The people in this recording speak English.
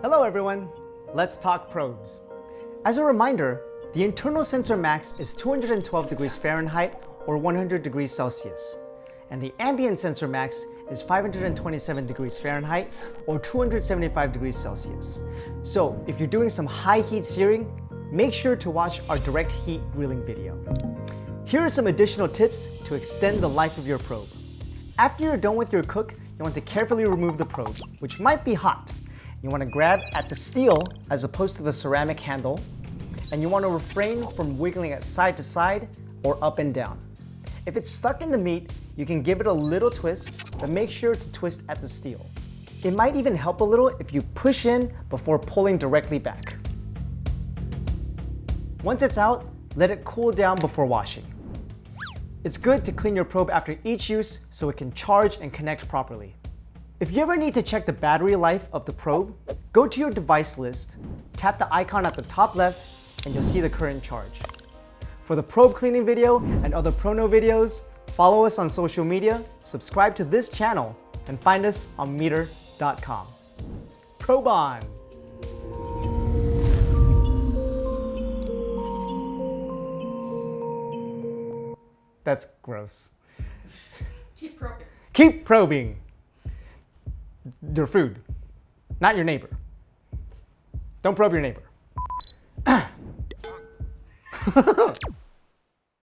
Hello everyone, let's talk probes. As a reminder, the internal sensor max is 212 degrees Fahrenheit or 100 degrees Celsius. And the ambient sensor max is 527 degrees Fahrenheit or 275 degrees Celsius. So if you're doing some high heat searing, make sure to watch our direct heat grilling video. Here are some additional tips to extend the life of your probe. After you're done with your cook, you want to carefully remove the probe, which might be hot. You want to grab at the steel as opposed to the ceramic handle, and you want to refrain from wiggling it side to side or up and down. If it's stuck in the meat, you can give it a little twist, but make sure to twist at the steel. It might even help a little if you push in before pulling directly back. Once it's out, let it cool down before washing. It's good to clean your probe after each use so it can charge and connect properly. If you ever need to check the battery life of the probe, go to your device list, tap the icon at the top left, and you'll see the current charge. For the probe cleaning video and other Prono videos, follow us on social media, subscribe to this channel, and find us on MEATER.com. Probe on! That's gross. Keep probing. Keep probing your food, not your neighbor. Don't probe your neighbor.